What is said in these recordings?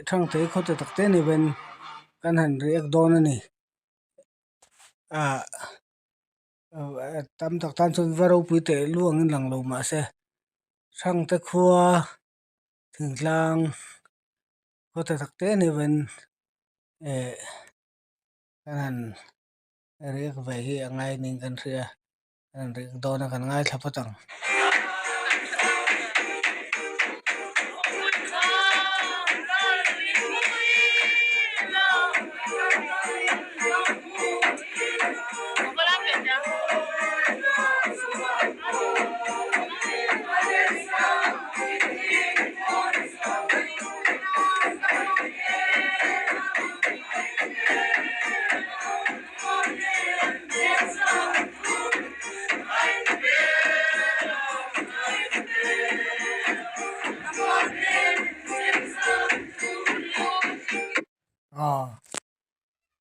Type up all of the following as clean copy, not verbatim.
thang te kho te takte ni ben kan han riak don ani tam tak tan chun varo pi te luang in lang lo ma se thang te khua thingtlang kho te takte ni ben kan han riak ve hi angai ning kan ria kan riak don kan ngai thapatang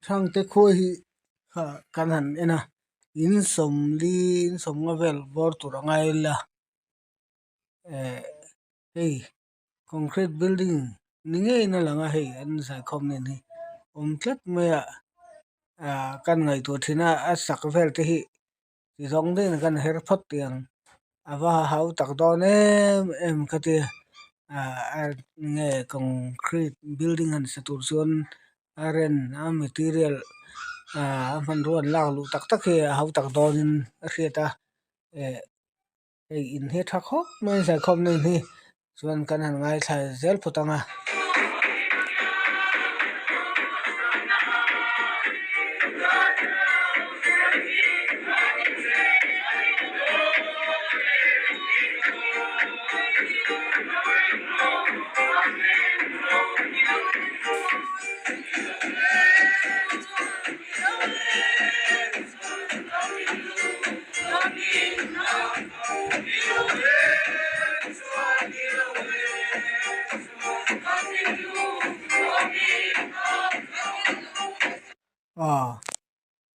thang te khoi hi kan han ena in som li in som ngavel bor turangai la hey concrete building ninge ina langa hey an sai khom ni tlat maya kan ngai tu thina a sak vel te hi ti rong de kan her phat tiang awa hau tak don em khati nge concrete building han satur chuan aren material man ruan lang lu tak tak he hau tak don in riata in he thak hok mai sai khom nei ni chuan kan han ngai thai zel phutanga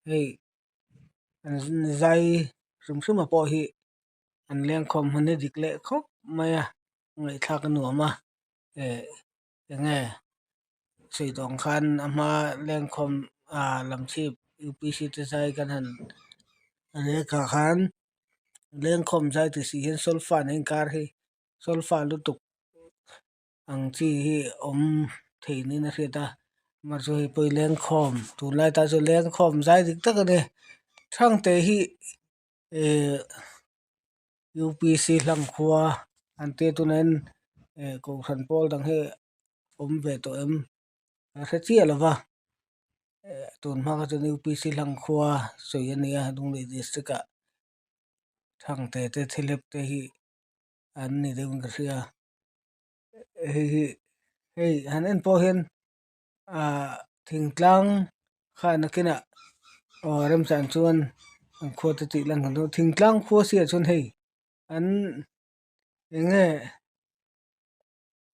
hey an zai sum po hi an leng khom hne dikle khop maya ngai thak nu ma nge sei dong khan ama leng khom lamchip UPC te sai kan han ane ka khan leng khom zai ti si hen solfa nen kar hi solfa lu tuk ang chi hi theini na reta mar so hi poi leng khom tu lai ta so leng khom zai dik tak ne thang te hi UPC lang khua ante tunen ko than pol dang he ve to se chi alawa tun ma ka chu UPC lang khua soyania dung le district ka thang te thilep te hi an ni deung ka sia hey hanen po hen thingtlang khana kina rem san chuan an kho te ti lang do thingtlang kho sia chun hei an nge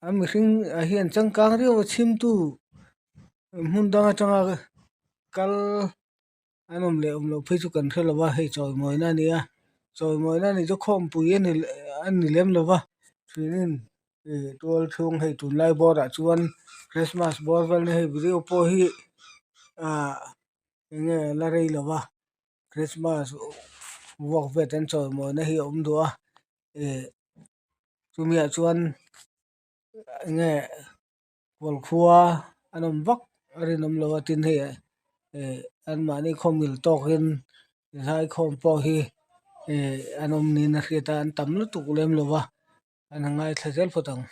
am hring hian changkang rio chim tu mun dang changa kal anom le lo phechu kan thelawa hei choi moina nia choi moina ni jo khom pu ye ni an ni lem lowa thinin tol thung hei tun lai bor a chuan Christmas bor vel ne hei video po hi nge la rei lowa Christmas wok vet an choi moina hi do chumia chuan nge wal khua anom vak arinom lowa tin hei an mani khomil tokin zai khom po hi anom ni na riata an tamlu tukulem lowa an ngai thazel photang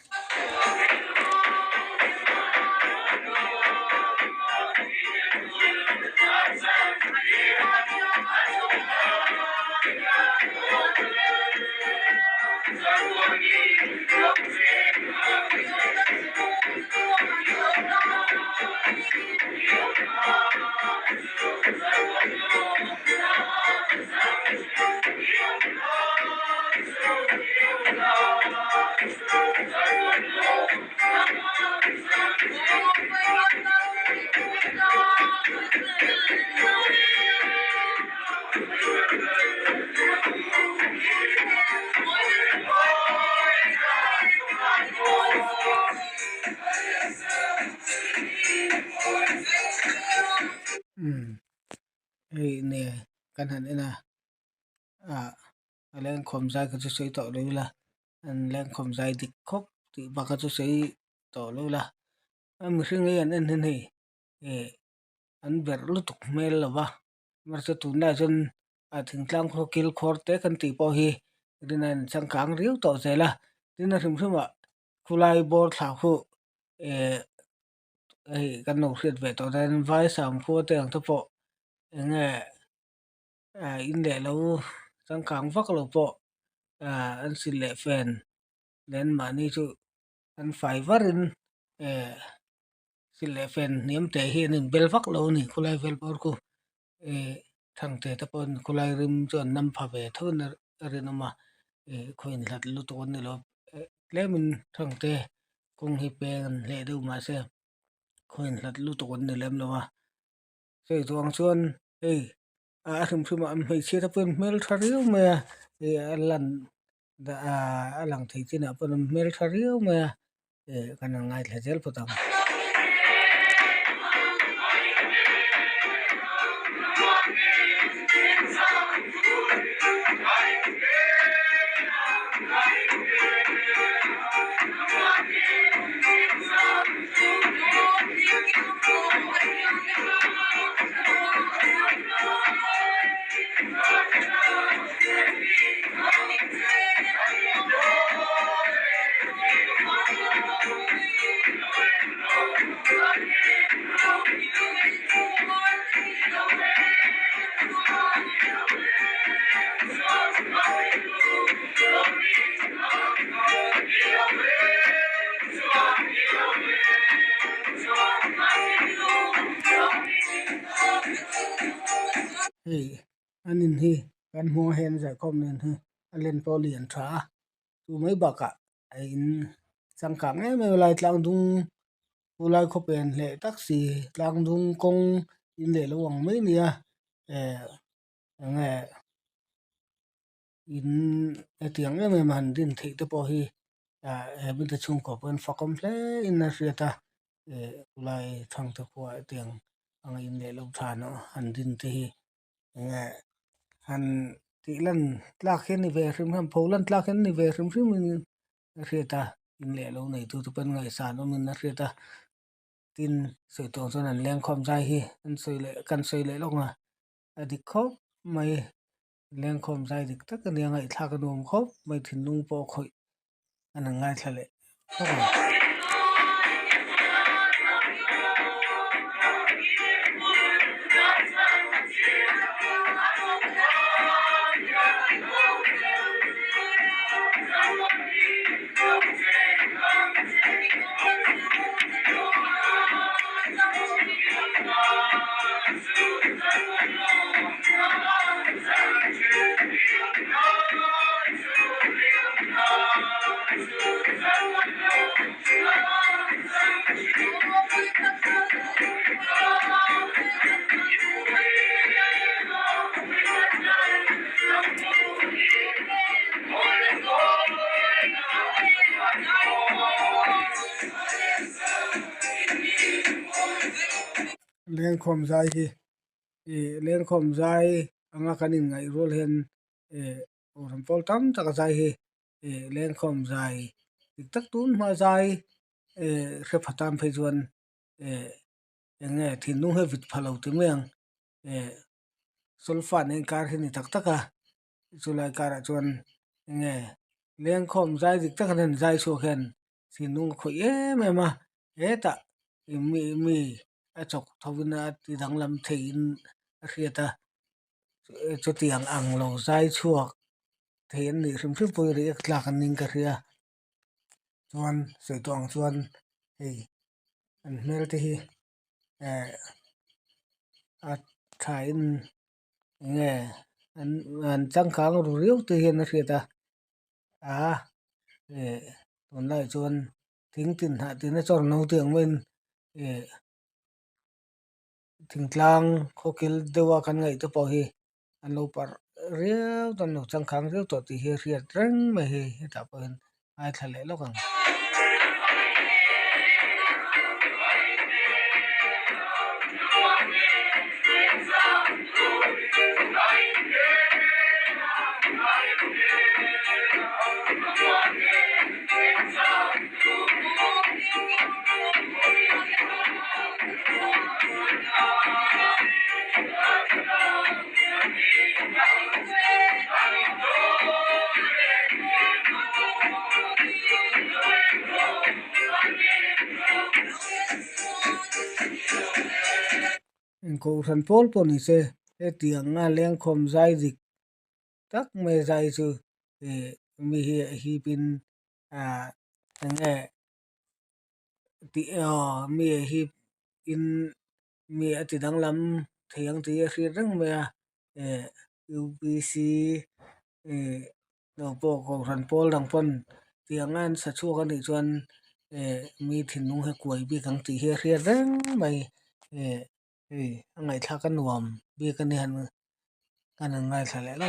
kan han ina leng khom zai ka sei to lo la an leng khom zai dik khop ti ba ka sei to lo la am ring yan an nei an ber lu tuk mel la ba mar sa tu na jon thing tlang kho kil khor te kan ti po hi dinan chang kang riu to zela dina rim suma kulai bor tha khu kan no hriat ve to dan vai sam phu te ang to po nge in le lo chang kang vak lo po an sil le fen len ma ni chu an fai varin sil le fen niam te hi nin bel vak lo ni kulai vel bor ku thang te ta pon kulai rim chon nam pha ve thun rin ma khoin lat lu ton ni lo le min thang te kong hi pen le du ma se khoin lat lu ton ni lem lo wa sei tuang chuan rim suma am hei che ta pen mel thariu me lan da alang thei tin a pon mel thariu me kan ngai thla jel potang anin hi kan mo hen za kom nen hi alen polian tha tu mai ba ka in sang kang me lai tlang dung ulai kho pen le taxi tlang dung kong in le lawang mai nia nge in atiang me man din thei te po hi bin ta chung ko pen fa kom ple in na riata ulai thang ta ko atiang ang in le lo tha no han din te hi nge han ti lan tla khen ni ve rim ham pholan tla khen ni ve rim min riata in le lo nei tu pen ngai sa no min na riata tin sei to son an leng khom jai hi an sei le lo nga adik khop mai leng khom jai dik tak ni ngai thla ka nom khop mai thin lung po khoi an ngai thla le leng khom jai hi leng khom jai anga kanin ngai rol hen oram pol tam tak jai hi leng khom jai dik tak tun ma jai khe phatam phei juan nge thin nu he vit phalo ti meng sulfan en kar hi ni tak taka chulai kara chuan nge leng khom jai dik tak han jai chu khen thin nu khoi ma ta mi achok thawina ti danglam thein riata chu tiang ang lo jai chuak thein ni rim rim poi ri tla kan ning ka ria chuan sei tong chuan an mel te hi a thain nge an chang khang ru riu te hian a riata ton lai chuan thing tin ha tin a chor no tiang men thing tlang khokil dewa kan ngai te po hi an lo par riu tan no chang khang riu to ti hi riat reng me hi ta pen ai thale lo kang ko than pol po ni se e tiang nga leng khom zai dik tak me zai chu mi hi pin nge ti mi hi in mi ati dang lam thiang ti ri rang me UBC no po ko than pol dang pon tiang an sa chu kan ni chuan mi thin nung he koi bi kang ti he ri rang mai ngai thla kan nuam bi kan ni han kan ngai thla le lo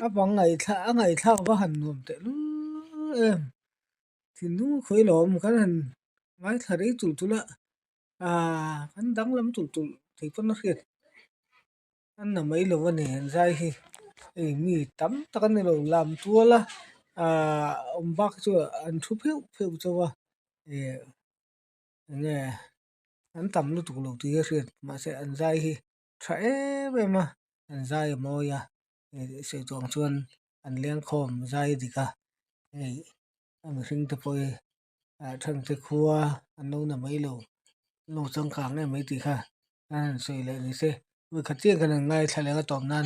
abang ngai thla ba han nuam te lu thin nu khoi lom kan han ngai thari tul tula kan dang lam tul tul thei pon ri an na mai lo wa ne zai hi mi tam takan ni lo lam tuala bak chu an thu pheu chawa nge an tam lu tu lo ti ri ma se an zai hi tha be ma an zai mo ya se tong chuan an leng khom zai dika am hring te poi thang te khuwa an no na mai lo chang kang nge mai ti kha an sei le ni se wi khatia kan ngai thale ga tom nan